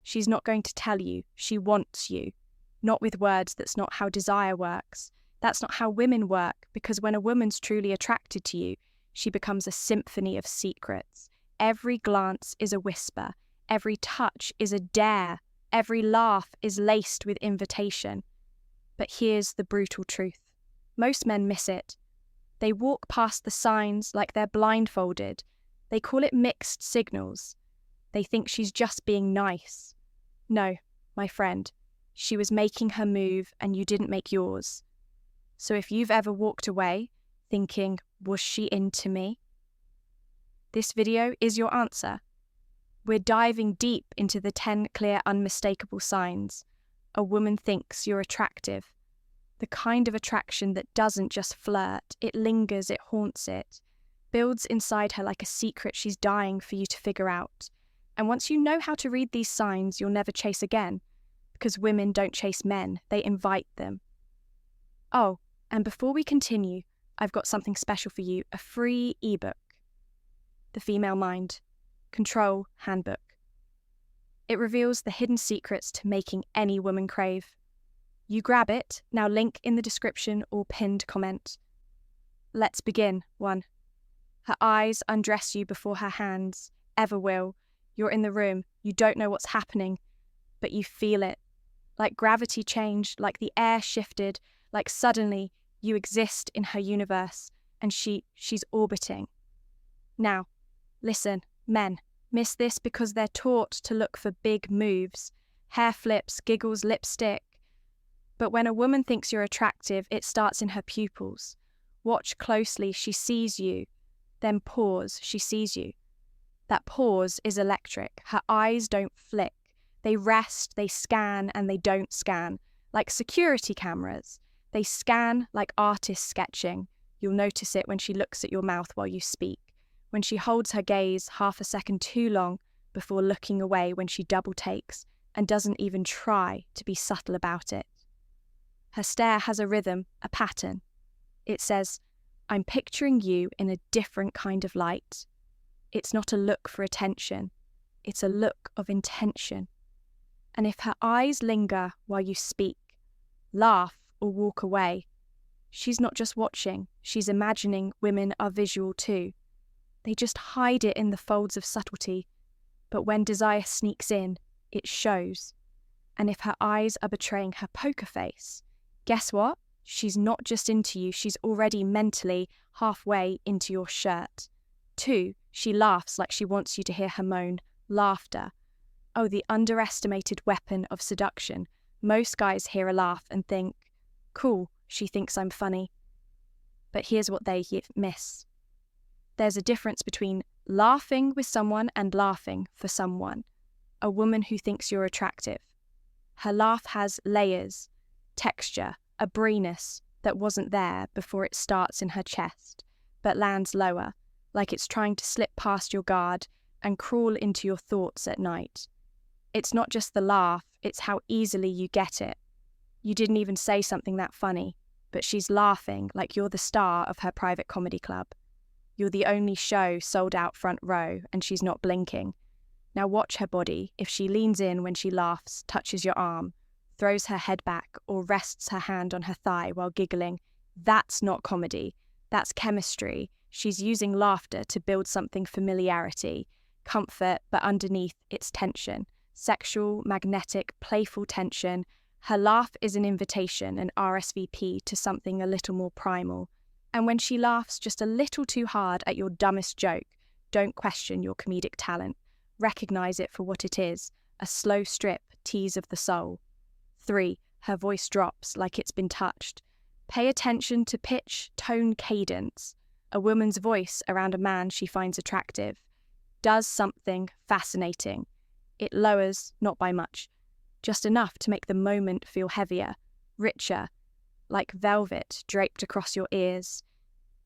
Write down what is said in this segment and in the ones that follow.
She's not going to tell you. She wants you. Not with words, that's not how desire works. That's not how women work, because when a woman's truly attracted to you, she becomes a symphony of secrets. Every glance is a whisper. Every touch is a dare. Every laugh is laced with invitation. But here's the brutal truth. Most men miss it. They walk past the signs like they're blindfolded. They call it mixed signals. They think she's just being nice. No, my friend, she was making her move and you didn't make yours. So if you've ever walked away thinking, was she into me? This video is your answer. We're diving deep into the 10 clear unmistakable signs. A woman thinks you're attractive. The kind of attraction that doesn't just flirt, it lingers, it haunts it. Builds inside her like a secret she's dying for you to figure out. And once you know how to read these signs, you'll never chase again. Because women don't chase men, they invite them. Oh, and before we continue, I've got something special for you, a free ebook. The Female Mind, Control Handbook. It reveals the hidden secrets to making any woman crave. You grab it, now link in the description or pinned comment. Let's begin. 1. Her eyes undress you before her hands ever will. You're in the room, you don't know what's happening, but you feel it. Like gravity changed, like the air shifted, like suddenly you exist in her universe and she's orbiting. Now, listen, men, miss this because they're taught to look for big moves, hair flips, giggles, lipstick. But when a woman thinks you're attractive, it starts in her pupils. Watch closely, she sees you. Then pause, she sees you. That pause is electric. Her eyes don't flick. They rest, they scan, and they don't scan. Like security cameras. They scan like artists sketching. You'll notice it when she looks at your mouth while you speak. When she holds her gaze half a second too long before looking away, when she double takes and doesn't even try to be subtle about it. Her stare has a rhythm, a pattern. It says, I'm picturing you in a different kind of light. It's not a look for attention. It's a look of intention. And if her eyes linger while you speak, laugh or walk away, she's not just watching, she's imagining women are visual too. They just hide it in the folds of subtlety, but when desire sneaks in, it shows. And if her eyes are betraying her poker face, guess what? She's not just into you, she's already mentally halfway into your shirt. 2, she laughs like she wants you to hear her moan. Laughter. Oh, the underestimated weapon of seduction. Most guys hear a laugh and think, cool, she thinks I'm funny. But here's what they miss. There's a difference between laughing with someone and laughing for someone. A woman who thinks you're attractive. Her laugh has layers, texture, a breeness that wasn't there before it starts in her chest, but lands lower, like it's trying to slip past your guard and crawl into your thoughts at night. It's not just the laugh, it's how easily you get it. You didn't even say something that funny, but she's laughing like you're the star of her private comedy club. You're the only show sold out front row, and she's not blinking. Now watch her body. If she leans in when she laughs, touches your arm, throws her head back, or rests her hand on her thigh while giggling, that's not comedy. That's chemistry. She's using laughter to build something familiarity, comfort, but underneath it's tension. Sexual, magnetic, playful tension. Her laugh is an invitation, an RSVP to something a little more primal. And when she laughs just a little too hard at your dumbest joke, don't question your comedic talent. Recognize it for what it is, a slow strip, tease of the soul. 3, her voice drops like it's been touched. Pay attention to pitch, tone, cadence. A woman's voice around a man she finds attractive does something fascinating. It lowers, not by much, just enough to make the moment feel heavier, richer, like velvet draped across your ears.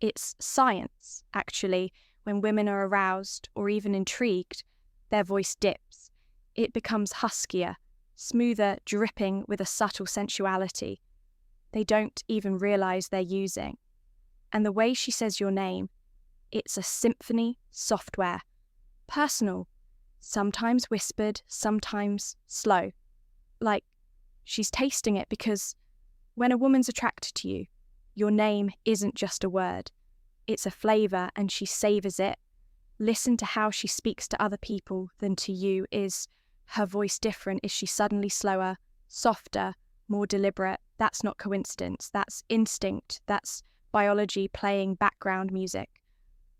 It's science, actually. When women are aroused or even intrigued, their voice dips. It becomes huskier, smoother, dripping with a subtle sensuality they don't even realize they're using. And the way she says your name, it's a symphony software. Personal. sometimes whispered, sometimes slow. Like she's tasting it, because when a woman's attracted to you, your name isn't just a word. It's a flavour, and she savours it. Listen to how she speaks to other people than to you. Is her voice different? Is she suddenly slower, softer, more deliberate? That's not coincidence. That's instinct. That's biology playing background music,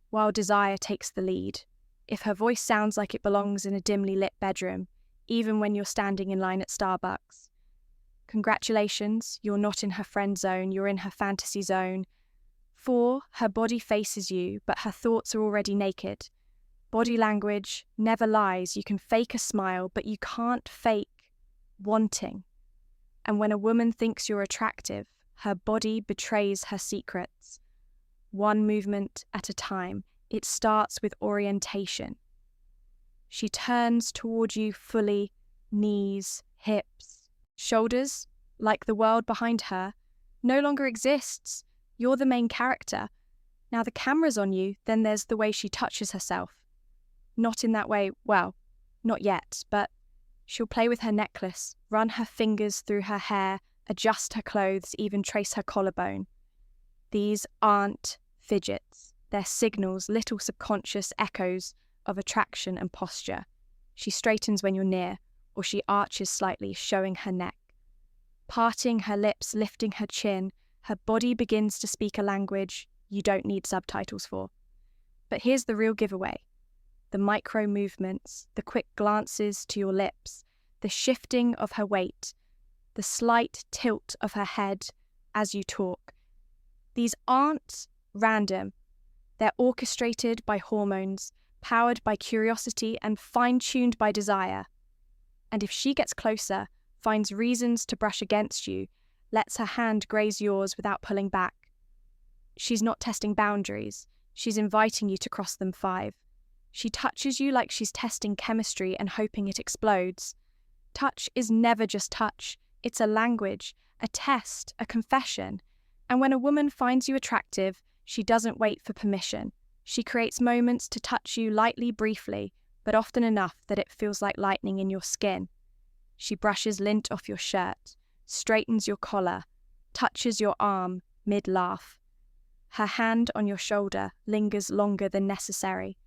while desire takes the lead. If her voice sounds like it belongs in a dimly lit bedroom, even when you're standing in line at Starbucks, congratulations, you're not in her friend zone, you're in her fantasy zone. 4, her body faces you, but her thoughts are already naked. Body language never lies. You can fake a smile, but you can't fake wanting. And when a woman thinks you're attractive, her body betrays her secrets. One movement at a time. It starts with orientation. She turns toward you fully, knees, hips, shoulders, like the world behind her, no longer exists. You're the main character. Now the camera's on you, then there's the way she touches herself. Not in that way, well, not yet, but she'll play with her necklace, run her fingers through her hair, adjust her clothes, even trace her collarbone. These aren't fidgets. They're signals, little subconscious echoes of attraction and posture. She straightens when you're near, or she arches slightly, showing her neck. Parting her lips, lifting her chin, her body begins to speak a language you don't need subtitles for. But here's the real giveaway. The micro movements, the quick glances to your lips, the shifting of her weight, the slight tilt of her head as you talk. These aren't random. They're orchestrated by hormones, powered by curiosity, and fine-tuned by desire. And if she gets closer, finds reasons to brush against you, lets her hand graze yours without pulling back, she's not testing boundaries. She's inviting you to cross them 5. She touches you like she's testing chemistry and hoping it explodes. Touch is never just touch. It's a language, a test, a confession. And when a woman finds you attractive, she doesn't wait for permission. She creates moments to touch you lightly, briefly, but often enough that it feels like lightning in your skin. She brushes lint off your shirt, straightens your collar, touches your arm mid-laugh. Her hand on your shoulder lingers longer than necessary.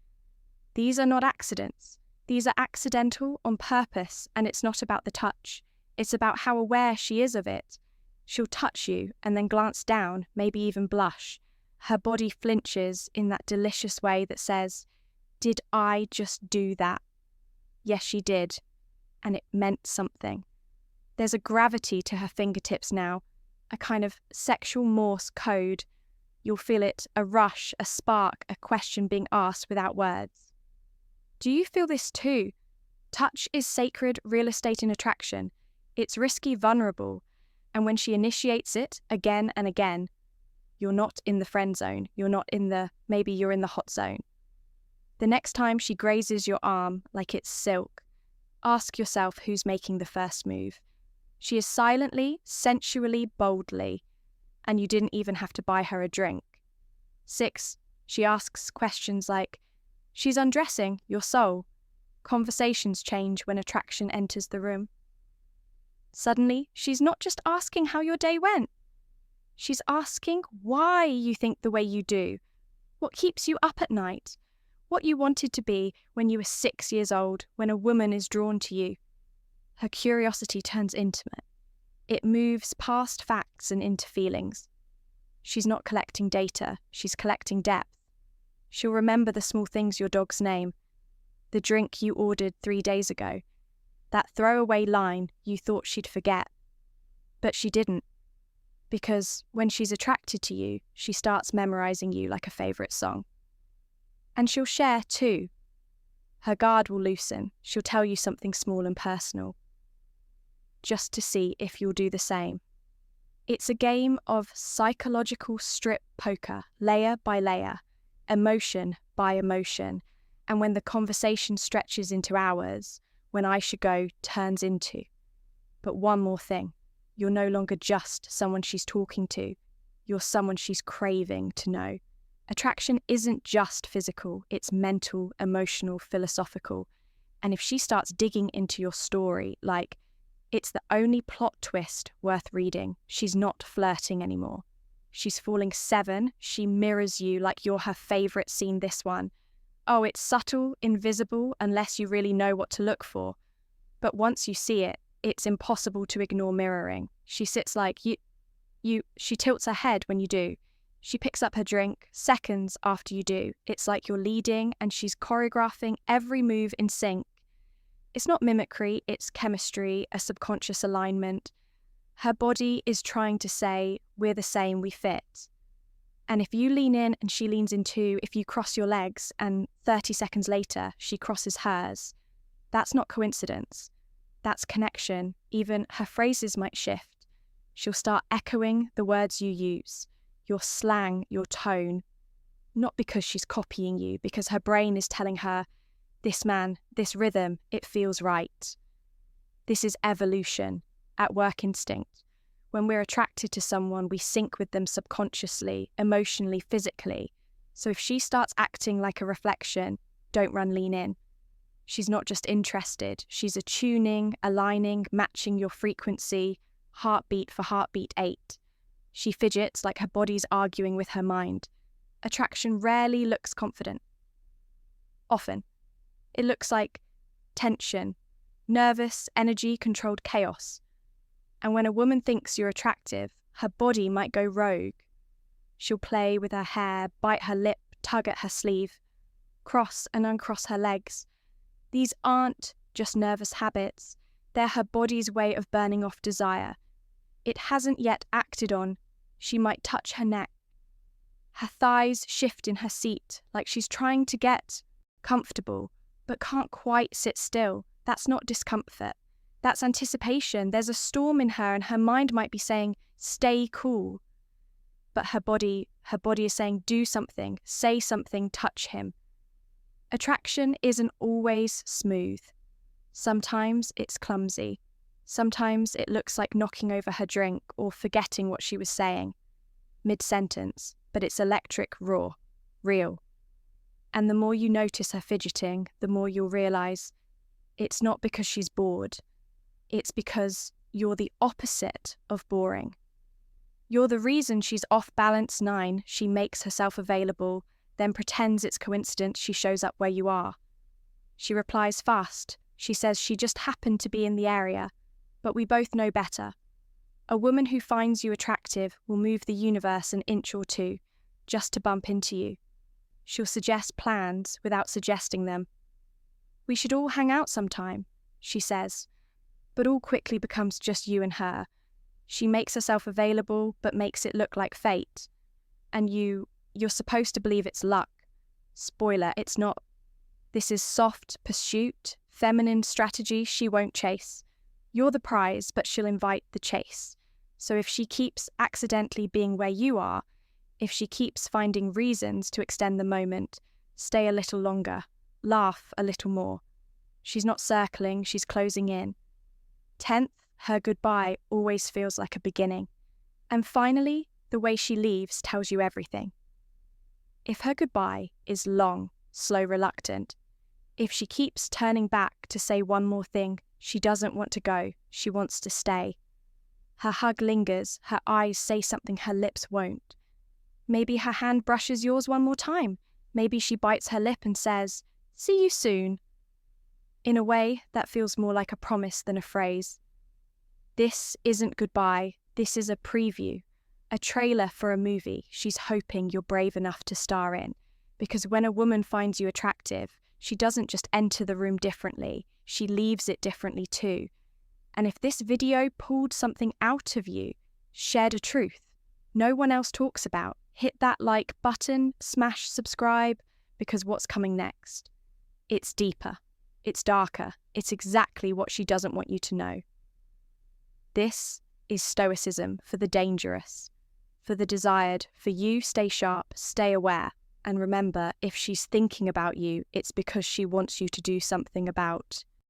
These are not accidents. These are accidental on purpose, and it's not about the touch. It's about how aware she is of it. She'll touch you and then glance down, maybe even blush. Her body flinches in that delicious way that says, "Did I just do that?" Yes, she did, and it meant something. There's a gravity to her fingertips now, a kind of sexual Morse code. You'll feel it, a rush, a spark, a question being asked without words. Do you feel this too? Touch is sacred real estate in attraction. It's risky, vulnerable, and when she initiates it again and again, you're not in the friend zone. You're not in the, maybe you're in the hot zone. The next time she grazes your arm like it's silk, ask yourself who's making the first move. She is silently, sensually, boldly, and you didn't even have to buy her a drink. 6, she asks questions like, she's undressing your soul. Conversations change when attraction enters the room. Suddenly, she's not just asking how your day went. She's asking why you think the way you do, what keeps you up at night, what you wanted to be when you were 6 years old, when a woman is drawn to you. Her curiosity turns intimate. It moves past facts and into feelings. She's not collecting data, she's collecting depth. She'll remember the small things: your dog's name, the drink you ordered 3 days ago, that throwaway line you thought she'd forget. But she didn't, because when she's attracted to you, she starts memorizing you like a favourite song. And she'll share too. Her guard will loosen. She'll tell you something small and personal, just to see if you'll do the same. It's a game of psychological strip poker, layer by layer, emotion by emotion, and when the conversation stretches into hours, when I should go turns into. But one more thing, you're no longer just someone she's talking to, you're someone she's craving to know. Attraction isn't just physical, it's mental, emotional, philosophical, And if she starts digging into your story, like it's the only plot twist worth reading, she's not flirting anymore. She's falling 7. She mirrors you like you're her favorite scene, this one. Oh, it's subtle, invisible, unless you really know what to look for. But once you see it, it's impossible to ignore mirroring. She sits like she tilts her head when you do. She picks up her drink seconds after you do. It's like you're leading and she's choreographing every move in sync. It's not mimicry, it's chemistry, a subconscious alignment. Her body is trying to say, we're the same, we fit. And if you lean in and she leans in too, if you cross your legs and 30 seconds later she crosses hers, that's not coincidence. That's connection. Even her phrases might shift. She'll start echoing the words you use, your slang, your tone, not because she's copying you, because her brain is telling her, this man, this rhythm, it feels right. This is evolution, at work instinct. When we're attracted to someone, we sync with them subconsciously, emotionally, physically. So if she starts acting like a reflection, don't run, lean in. She's not just interested, she's attuning, aligning, matching your frequency, heartbeat for heartbeat 8. She fidgets like her body's arguing with her mind. Attraction rarely looks confident. Often. It looks like tension, nervous, energy-controlled chaos. And when a woman thinks you're attractive, her body might go rogue. She'll play with her hair, bite her lip, tug at her sleeve, cross and uncross her legs. These aren't just nervous habits, they're her body's way of burning off desire. It hasn't yet acted on. She might touch her neck. Her thighs shift in her seat, like she's trying to get comfortable, but can't quite sit still. That's not discomfort. That's anticipation. There's a storm in her and her mind might be saying, stay cool. But her body is saying, do something, say something, touch him. Attraction isn't always smooth. Sometimes it's clumsy. Sometimes it looks like knocking over her drink or forgetting what she was saying mid-sentence, but it's electric, raw, real. And the more you notice her fidgeting, the more you'll realize it's not because she's bored. It's because you're the opposite of boring. You're the reason she's off balance 9. She makes herself available, then pretends it's coincidence she shows up where you are. She replies fast. She says she just happened to be in the area, but we both know better. A woman who finds you attractive will move the universe an inch or two just to bump into you. She'll suggest plans without suggesting them. We should all hang out sometime, she says, but all quickly becomes just you and her. She makes herself available, but makes it look like fate. And you're supposed to believe it's luck. Spoiler, it's not. This is soft pursuit, feminine strategy she won't chase. You're the prize, but she'll invite the chase. So if she keeps accidentally being where you are, if she keeps finding reasons to extend the moment, stay a little longer, laugh a little more. She's not circling, she's closing in. 10th, her goodbye always feels like a beginning. And finally, the way she leaves tells you everything. If her goodbye is long, slow, reluctant, if she keeps turning back to say one more thing, she doesn't want to go, she wants to stay. Her hug lingers, her eyes say something her lips won't. Maybe her hand brushes yours one more time. Maybe she bites her lip and says, "See you soon." In a way, that feels more like a promise than a phrase. This isn't goodbye, this is a preview, a trailer for a movie she's hoping you're brave enough to star in. Because when a woman finds you attractive, she doesn't just enter the room differently, she leaves it differently too. And if this video pulled something out of you, shared a truth no one else talks about, hit that like button, smash subscribe, because what's coming next? It's deeper, it's darker, it's exactly what she doesn't want you to know. This is Stoicism for the dangerous, for the desired. For you, stay sharp, stay aware, and remember, if she's thinking about you, it's because she wants you to do something about